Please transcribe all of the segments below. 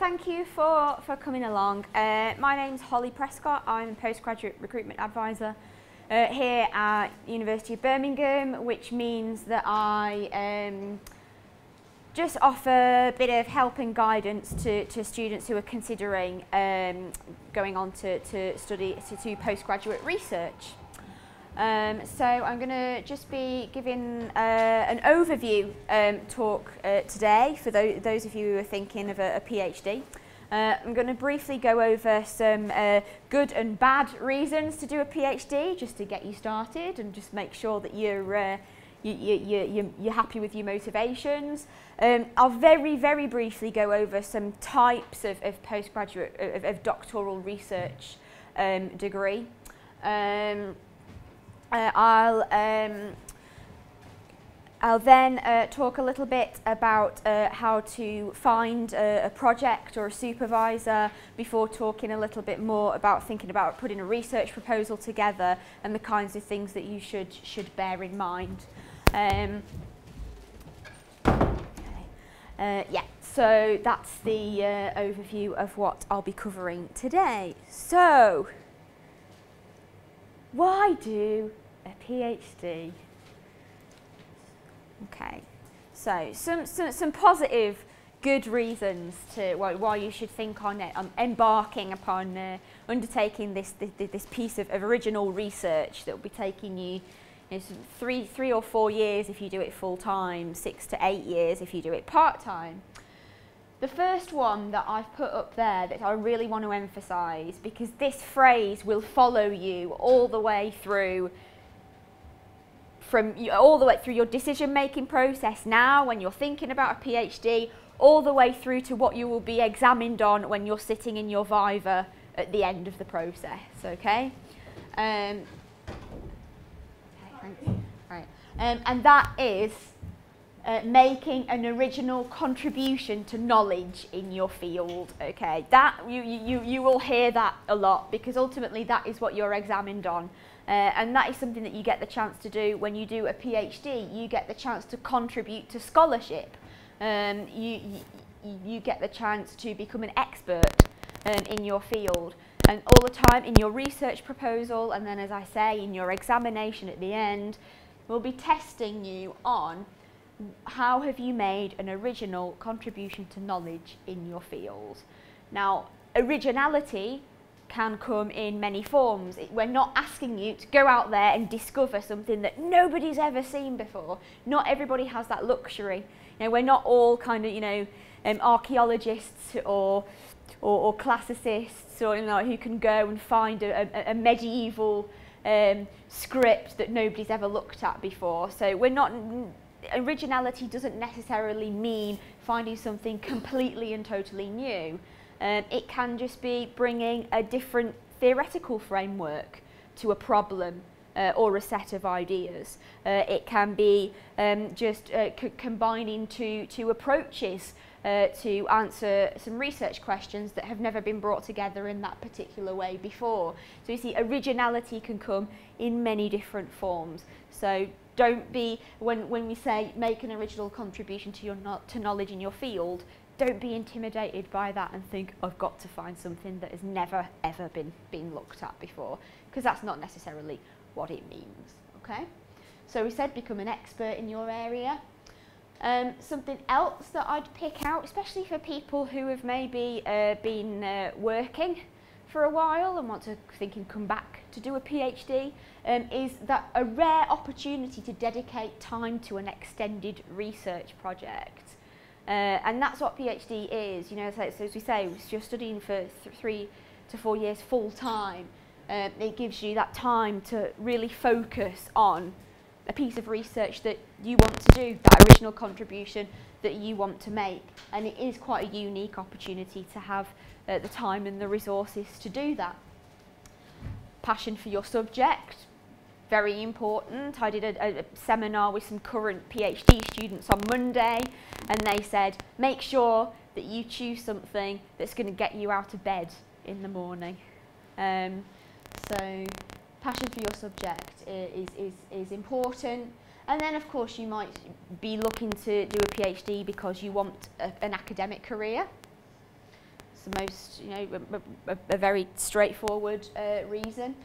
thank you for coming along. My name's Holly Prescott. I'm a postgraduate recruitment advisor here at University of Birmingham, which means that I just offer a bit of help and guidance to students who are considering going on to study to postgraduate research. So I'm going to just be giving an overview talk today for those of you who are thinking of a PhD. I'm going to briefly go over some good and bad reasons to do a PhD, just to get you started and just make sure that you're happy with your motivations. I'll very briefly go over some types of postgraduate, of doctoral research degree. I'll then talk a little bit about how to find a project or a supervisor before talking a little bit more about thinking about putting a research proposal together and the kinds of things that you should bear in mind. Yeah, so that's the overview of what I'll be covering today. So, why do a PhD? Okay, so some positive, good reasons to why you should think on embarking upon undertaking this piece of original research that will be taking you, three or 4 years if you do it full time, 6 to 8 years if you do it part time. The first one that I've put up there that I really want to emphasise, because this phrase will follow you all the way through your decision-making process now when you're thinking about a PhD, all the way through to what you will be examined on when you're sitting in your viva at the end of the process, okay? Okay, thanks. Right. And that is making an original contribution to knowledge in your field, okay? That you will hear that a lot, because ultimately that is what you're examined on. And that is something that you get the chance to do when you do a PhD. You get the chance to contribute to scholarship. You get the chance to become an expert in your field. And all the time in your research proposal, and then, as I say, in your examination at the end, we'll be testing you on how have you made an original contribution to knowledge in your field. Now, originality can come in many forms. We're not asking you to go out there and discover something that nobody's ever seen before. Not everybody has that luxury. We're not all kind of, archaeologists or classicists, or who can go and find a medieval script that nobody's ever looked at before. So we're not. Originality doesn't necessarily mean finding something completely and totally new. It can just be bringing a different theoretical framework to a problem or a set of ideas. It can be just combining two approaches to answer some research questions that have never been brought together in that particular way before. So you see, originality can come in many different forms. So don't be, when we say make an original contribution to knowledge in your field, don't be intimidated by that and think, I've got to find something that has never ever been looked at before, because that's not necessarily what it means, okay? So we said become an expert in your area. Something else that I'd pick out, especially for people who have maybe been working for a while and want to come back to do a PhD, is that a rare opportunity to dedicate time to an extended research project. And that's what PhD is, so as we say, you're studying for 3 to 4 years full time. It gives you that time to really focus on a piece of research that you want to do, that original contribution that you want to make. And it is quite a unique opportunity to have the time and the resources to do that. Passion for your subject, very important. I did a seminar with some current PhD students on Monday, and they said, make sure that you choose something that's going to get you out of bed in the morning. So passion for your subject is important. And then, of course, you might be looking to do a PhD because you want an academic career. It's the most, you know, a very straightforward reason.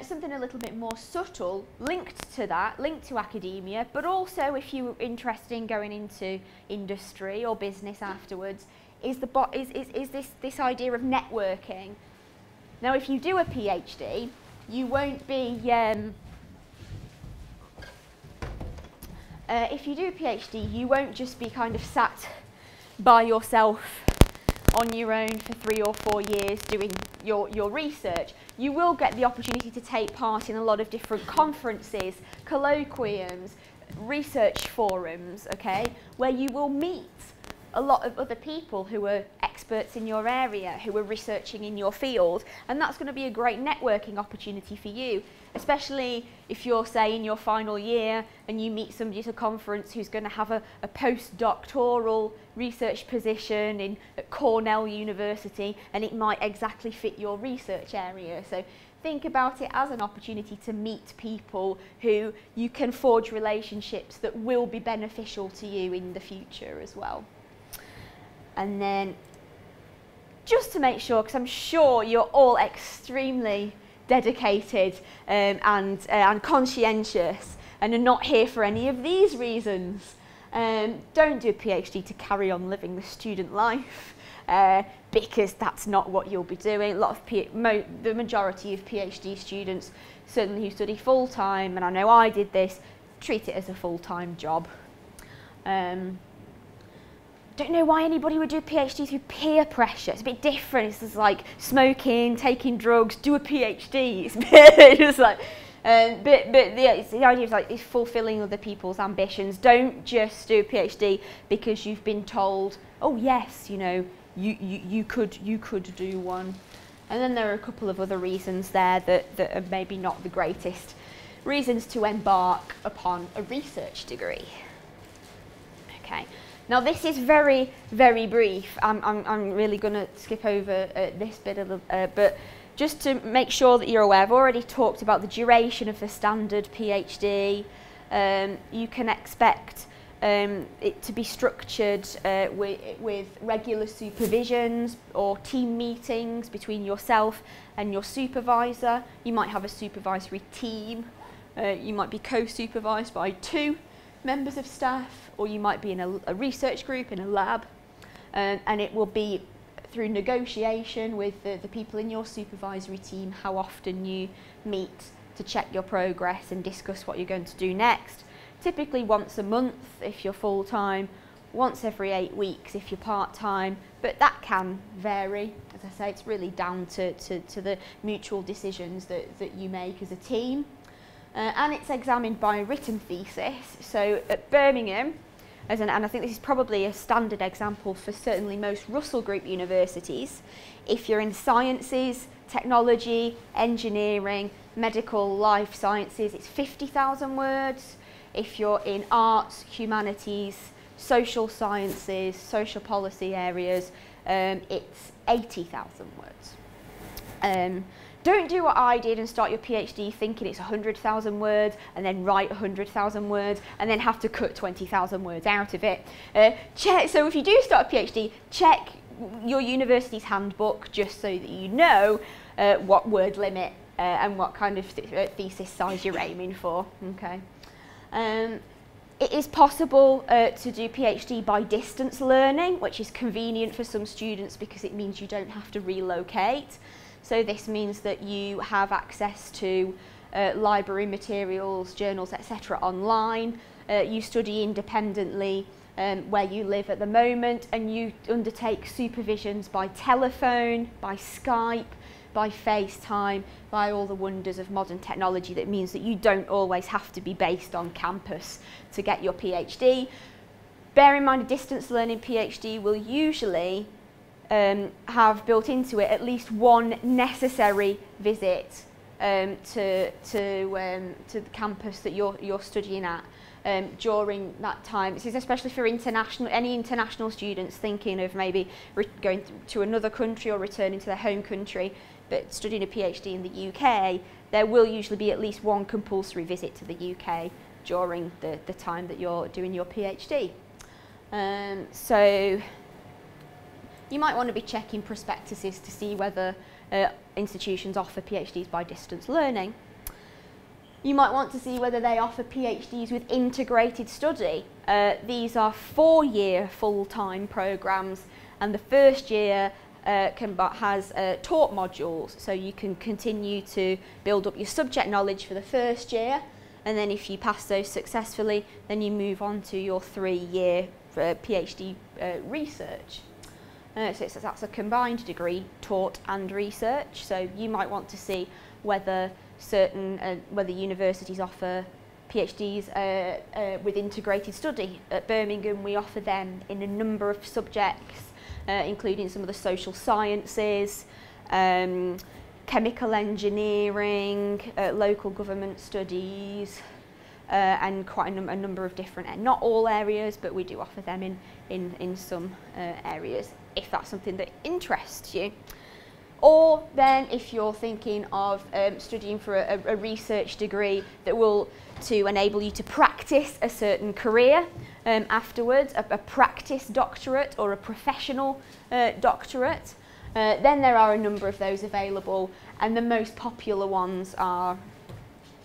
Something a little bit more subtle, linked to that, linked to academia, but also if you're interested in going into industry or business afterwards, is this idea of networking. Now, if you do a PhD, you won't be if you do a PhD, you won't just be kind of sat by yourself on your own for 3 or 4 years doing your research. You will get the opportunity to take part in a lot of different conferences, colloquiums, research forums, okay, where you will meet a lot of other people who are experts in your area, who are researching in your field, and that's going to be a great networking opportunity for you, especially if you're, say, in your final year and you meet somebody at a conference who's going to have a postdoctoral research position at Cornell University, and it might exactly fit your research area. So think about it as an opportunity to meet people who you can forge relationships that will be beneficial to you in the future as well. And then, just to make sure, because I'm sure you're all extremely dedicated and conscientious and are not here for any of these reasons, don't do a PhD to carry on living the student life, because that's not what you'll be doing. A lot of the majority of PhD students, certainly who study full-time, and I know I did this, treat it as a full-time job. Don't know why anybody would do a PhD through peer pressure. It's a bit different. It's just like smoking, taking drugs, do a PhD. It's just like, it's the idea of like is fulfilling other people's ambitions. Don't just do a PhD because you've been told, oh yes, you know, you could do one. And then there are a couple of other reasons there that are maybe not the greatest reasons to embark upon a research degree. Okay. Now this is very, very brief. I'm really going to skip over this bit of the, but just to make sure that you're aware, I've already talked about the duration of the standard PhD. You can expect it to be structured with regular supervisions or team meetings between yourself and your supervisor. You might have a supervisory team. You might be co-supervised by 2 members of staff, or you might be in a research group in a lab, and it will be through negotiation with the people in your supervisory team how often you meet to check your progress and discuss what you're going to do next. Typically once a month if you're full-time, once every 8 weeks if you're part-time, but that can vary. As I say, it's really down to the mutual decisions that you make as a team. And it's examined by a written thesis. So at Birmingham, and I think this is probably a standard example for certainly most Russell Group universities, if you're in sciences, technology, engineering, medical, life sciences, it's 50,000 words. If you're in arts, humanities, social sciences, social policy areas, it's 80,000 words. Don't do what I did and start your PhD thinking it's 100,000 words and then write 100,000 words and then have to cut 20,000 words out of it. So if you do start a PhD, check your university's handbook just so that you know what word limit and what kind of thesis size you're aiming for. Okay. It is possible to do PhD by distance learning, which is convenient for some students because it means you don't have to relocate. So this means that you have access to library materials, journals, etc. online. You study independently where you live at the moment, and you undertake supervisions by telephone, by Skype, by FaceTime, by all the wonders of modern technology. That means that you don't always have to be based on campus to get your PhD. Bear in mind a distance learning PhD will usually have built into it at least one necessary visit to the campus that you're studying at during that time. This is especially for any international students thinking of maybe going to another country or returning to their home country, but studying a PhD in the UK. There will usually be at least one compulsory visit to the UK during the time that you're doing your PhD. So You might want to be checking prospectuses to see whether institutions offer PhDs by distance learning. You might want to see whether they offer PhDs with integrated study. These are 4-year full-time programmes, and the first year has taught modules, so you can continue to build up your subject knowledge for the first year, and then if you pass those successfully, then you move on to your 3-year PhD research. So that's a combined degree, taught and research. So you might want to see whether whether universities offer PhDs with integrated study. At Birmingham, we offer them in a number of subjects, including some of the social sciences, chemical engineering, local government studies, and quite a number of different, not all areas, but we do offer them in some areas, if that's something that interests you. Or then if you're thinking of studying for a research degree that will to enable you to practice a certain career afterwards, a practice doctorate or a professional doctorate, then there are a number of those available, and the most popular ones are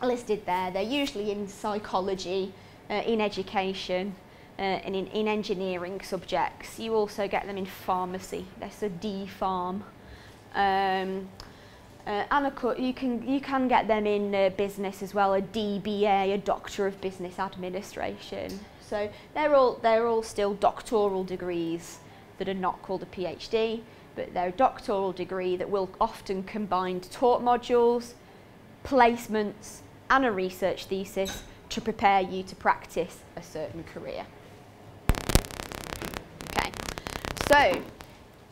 listed there. They're usually in psychology, in education, and in engineering subjects. You also get them in pharmacy. That's a D-Pharm. And of course, you can get them in business as well, a DBA, a Doctor of Business Administration. So they're all still doctoral degrees that are not called a PhD, but they're a doctoral degree that will often combine taught modules, placements, and a research thesis to prepare you to practice a certain career. Okay, so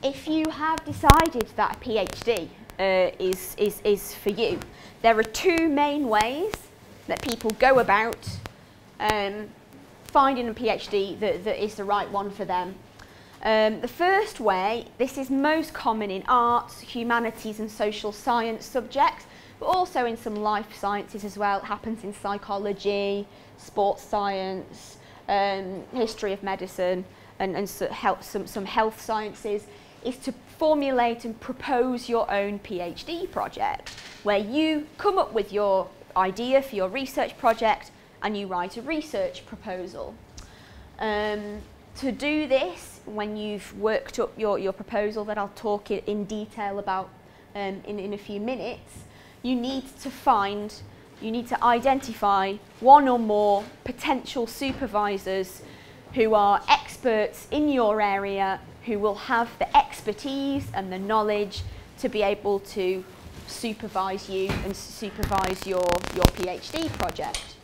if you have decided that a PhD is for you, there are 2 main ways that people go about finding a PhD that is the right one for them. The first way, this is most common in arts, humanities and social science subjects, but also in some life sciences as well. It happens in psychology, sports science, history of medicine, and some health sciences, is to formulate and propose your own PhD project, where you come up with your idea for your research project and you write a research proposal. To do this, when you've worked up your proposal that I'll talk in detail about in a few minutes, you need to identify 1 or more potential supervisors who are experts in your area, who will have the expertise and the knowledge to be able to supervise you and supervise your PhD project.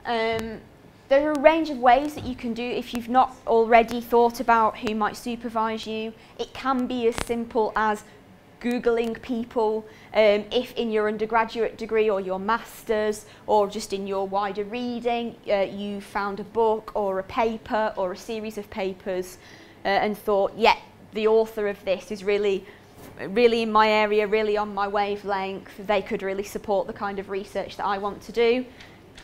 There are a range of ways that you can do if you've not already thought about who might supervise you. It can be as simple as Googling people, if in your undergraduate degree or your master's or just in your wider reading you found a book or a paper or a series of papers and thought, yeah, the author of this is really in my area, really on my wavelength, they could really support the kind of research that I want to do.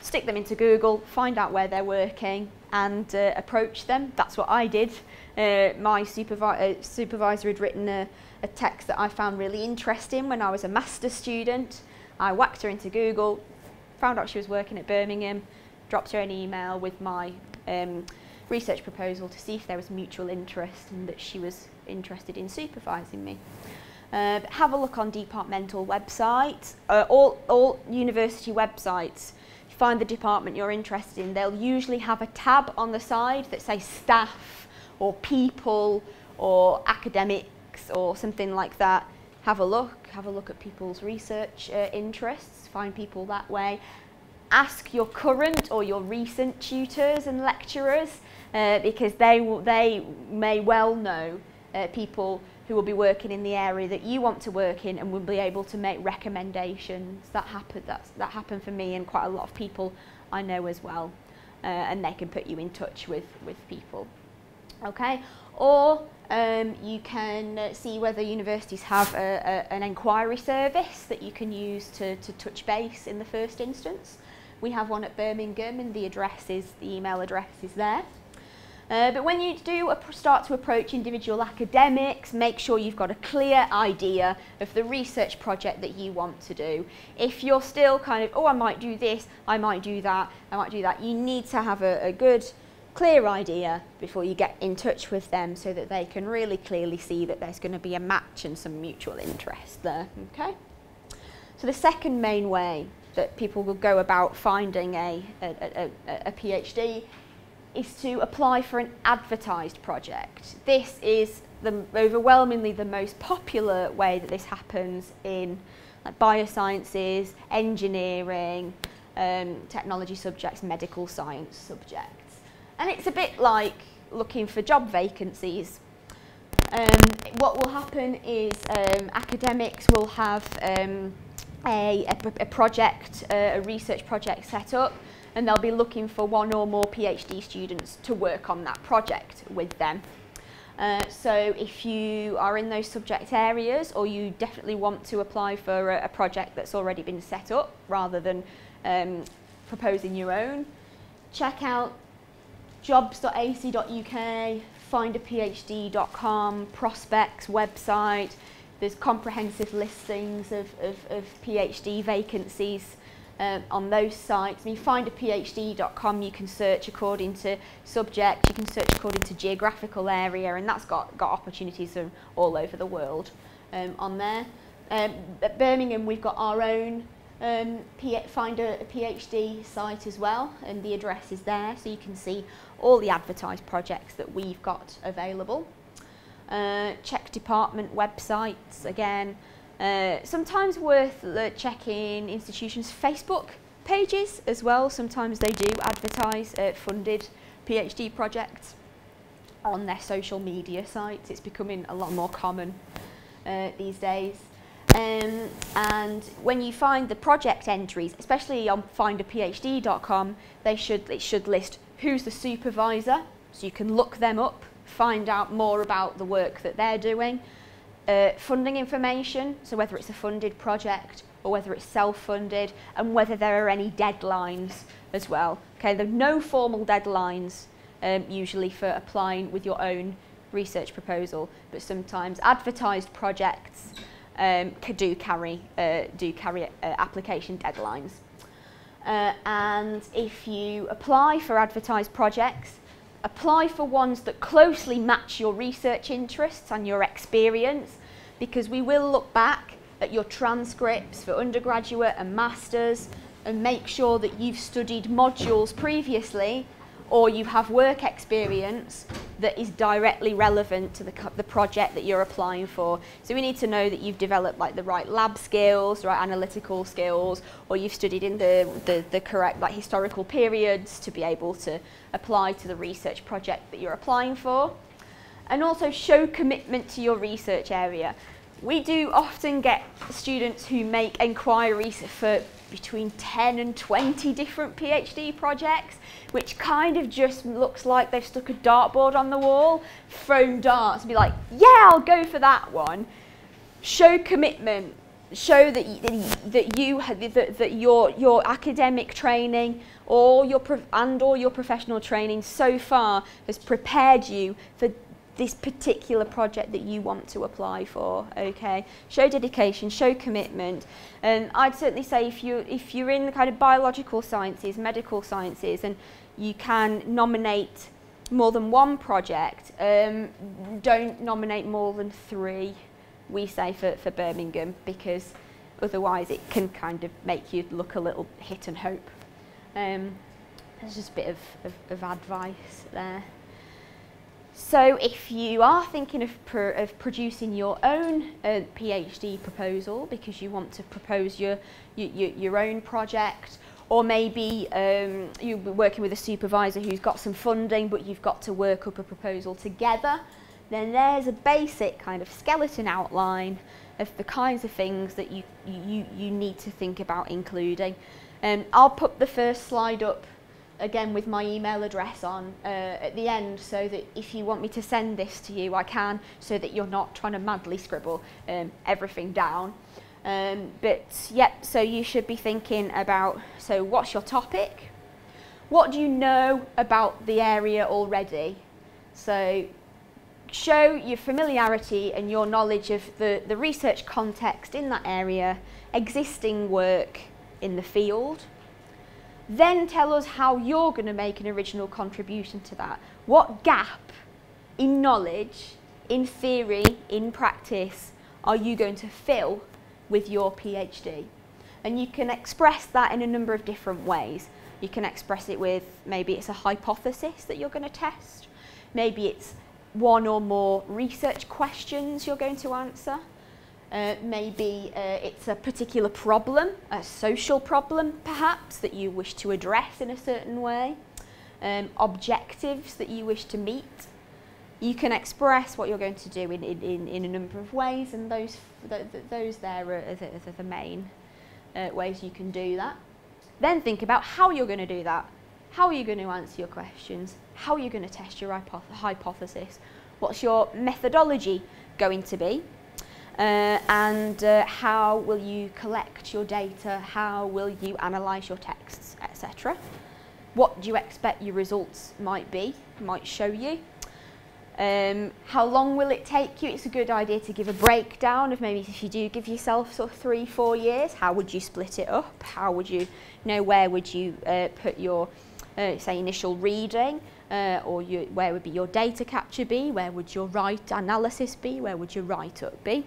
Stick them into Google, find out where they're working and approach them. That's what I did. My supervisor had written a text that I found really interesting when I was a master's student. I whacked her into Google, found out she was working at Birmingham, dropped her an email with my research proposal to see if there was mutual interest and that she was interested in supervising me. Have a look on departmental websites, all university websites. Find the department you're interested in. They'll usually have a tab on the side that says staff or people or academics or something like that. Have a look at people's research interests, find people that way. Ask your current or your recent tutors and lecturers because they may well know people who will be working in the area that you want to work in and will be able to make recommendations. That happened for me and quite a lot of people I know as well, and they can put you in touch with people. Okay, or you can see whether universities have an enquiry service that you can use to touch base in the first instance. We have one at Birmingham and the email address is there. But when you do start to approach individual academics, make sure you've got a clear idea of the research project that you want to do. If you're still kind of, oh, I might do this, I might do that, I might do that, you need to have a good, clear idea before you get in touch with them so that they can really clearly see that there's going to be a match and some mutual interest there. Okay? So the second main way that people will go about finding a PhD is to apply for an advertised project. This is overwhelmingly the most popular way that this happens in like biosciences, engineering, technology subjects, medical science subjects. And it's a bit like looking for job vacancies. What will happen is academics will have a project, a research project set up, and they'll be looking for one or more PhD students to work on that project with them. So if you are in those subject areas, or you definitely want to apply for a project that's already been set up rather than proposing your own, check out jobs.ac.uk, findaphd.com, Prospects website. There's comprehensive listings of PhD vacancies on those sites. I mean, findaphd.com, you can search according to subject, you can search according to geographical area, and that's got opportunities from all over the world on there. At Birmingham, we've got our own Find a PhD site as well, and the address is there, so you can see all the advertised projects that we've got available. Check department websites again. Sometimes worth checking institutions' Facebook pages as well. Sometimes they do advertise funded PhD projects on their social media sites. It's becoming a lot more common these days. And when you find the project entries, especially on findaphd.com, it should list who's the supervisor, so you can look them up, find out more about the work that they're doing. Funding information, so whether it's a funded project or whether it's self-funded, and whether there are any deadlines as well. Okay, there are no formal deadlines usually for applying with your own research proposal, but sometimes advertised projects do carry application deadlines. And if you apply for advertised projects, apply for ones that closely match your research interests and your experience, because we will look back at your transcripts for undergraduate and masters and make sure that you've studied modules previously or you have work experience that is directly relevant to the project that you're applying for. So we need to know that you've developed like the right lab skills, the right analytical skills, or you've studied in the correct like historical periods to be able to apply to the research project that you're applying for. And also show commitment to your research area. We do often get students who make inquiries for between 10 and 20 different PhD projects, which kind of just looks like they've stuck a dartboard on the wall, thrown darts, and be like, yeah, I'll go for that one. Show commitment. Show that your academic training or your professional training so far has prepared you for this particular project that you want to apply for. Okay, show dedication, show commitment. And I'd certainly say if you're in the kind of biological sciences, medical sciences, and you can nominate more than one project, don't nominate more than 3, we say, for Birmingham, because otherwise it can kind of make you look a little hit and hope. There's just a bit of advice there. So if you are thinking of producing your own PhD proposal because you want to propose your own project, or maybe you're working with a supervisor who's got some funding but you've got to work up a proposal together, then there's a basic kind of skeleton outline of the kinds of things that you need to think about including. I'll put the first slide up again with my email address on at the end, so that if you want me to send this to you, I can, so that you're not trying to madly scribble everything down. But yep, so you should be thinking about, so what's your topic? What do you know about the area already? So show your familiarity and your knowledge of the research context in that area, existing work in the field. Then tell us how you're going to make an original contribution to that. What gap in knowledge, in theory, in practice are you going to fill with your PhD? And you can express that in a number of different ways. You can express it with, maybe it's a hypothesis that you're going to test. Maybe it's one or more research questions you're going to answer. Maybe it's a particular problem, a social problem perhaps, that you wish to address in a certain way. Objectives that you wish to meet. You can express what you're going to do in a number of ways, and those there are the main ways you can do that. Then think about how you're going to do that. How are you going to answer your questions? How are you going to test your hypothesis? What's your methodology going to be? And how will you collect your data? How will you analyse your texts, etc.? What do you expect your results might show you? How long will it take you? It's a good idea to give a breakdown of, maybe if you do give yourself sort of 3-4 years, how would you split it up? How would you know, where would you put your, say, initial reading, or where would be your data capture be? Where would your write analysis be? Where would your write-up be?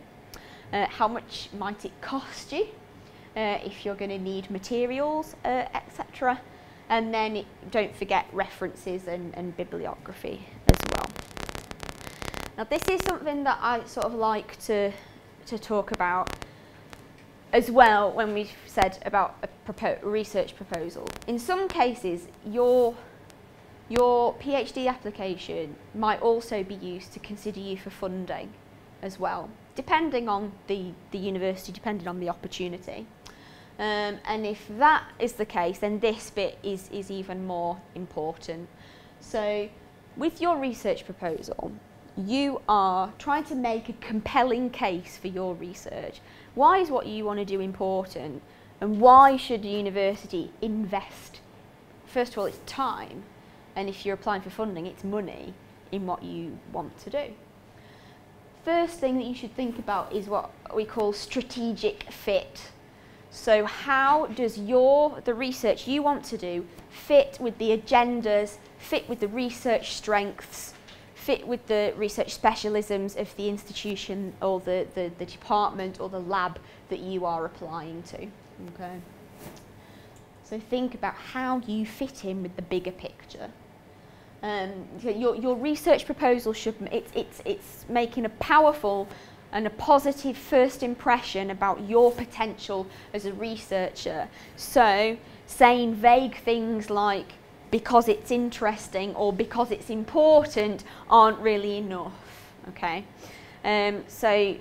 How much might it cost you if you're going to need materials, etc. And then don't forget references and bibliography as well. Now this is something that I sort of like to talk about as well when we've said about a research proposal. In some cases, your PhD application might also be used to consider you for funding as well, depending on the university, depending on the opportunity. And if that is the case, then this bit is even more important. So with your research proposal, you are trying to make a compelling case for your research. Why is what you want to do important? And why should the university invest? First of all, it's time. And if you're applying for funding, it's money in what you want to do. First thing that you should think about is what we call strategic fit. So how does the research you want to do fit with the agendas, fit with the research strengths, fit with the research specialisms of the institution or the department or the lab that you are applying to? Okay. So think about how you fit in with the bigger picture. Your research proposal should, it's making a powerful and a positive first impression about your potential as a researcher. So saying vague things like because it's interesting or because it's important aren't really enough. Okay. So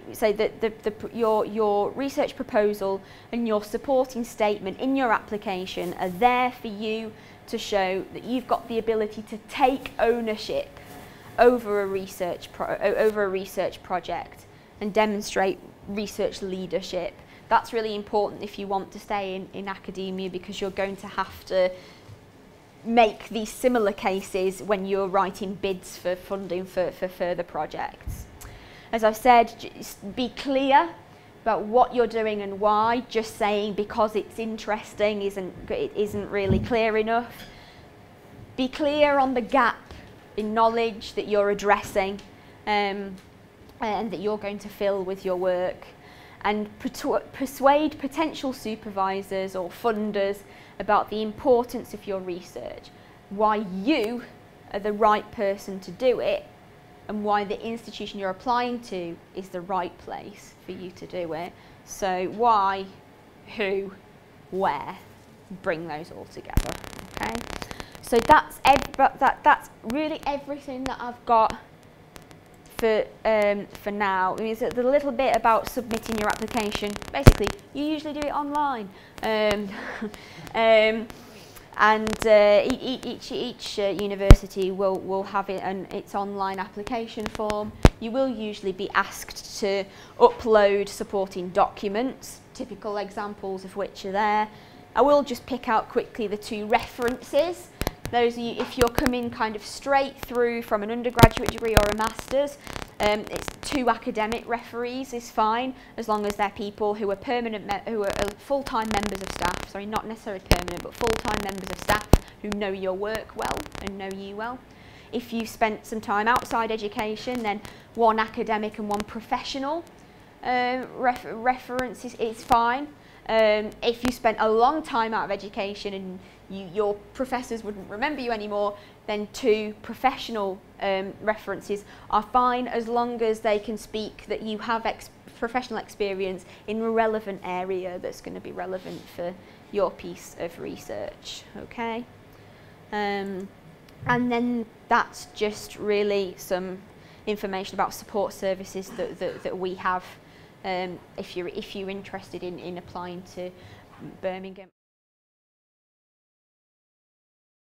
your research proposal and your supporting statement in your application are there for you to show that you've got the ability to take ownership over a research project and demonstrate research leadership. That's really important if you want to stay in academia, because you're going to have to make these similar cases when you're writing bids for funding for further projects. As I've said, just be clear about what you're doing and why. Just saying because it's interesting isn't really clear enough. Be clear on the gap in knowledge that you're addressing and that you're going to fill with your work, and persuade potential supervisors or funders about the importance of your research, why you are the right person to do it, and why the institution you're applying to is the right place for you to do it. So why, who, where, bring those all together, okay? So that's really everything that I've got for now. I mean, it's a little bit about submitting your application. Basically, you usually do it online. Each university will have its online application form. You will usually be asked to upload supporting documents, typical examples of which are there. I will just pick out quickly the two references Those of you, if you're coming kind of straight through from an undergraduate degree or a master's, it's 2 academic referees is fine, as long as they're people who are full-time members of staff. Sorry, not necessarily permanent, but full-time members of staff who know your work well and know you well. If you've spent some time outside education, then 1 academic and 1 professional reference is fine. If you spent a long time out of education and your professors wouldn't remember you anymore, then 2 professional references are fine, as long as they can speak that you have professional experience in a relevant area that's going to be relevant for your piece of research. Okay, and then that's just really some information about support services that we have if you're interested in applying to Birmingham.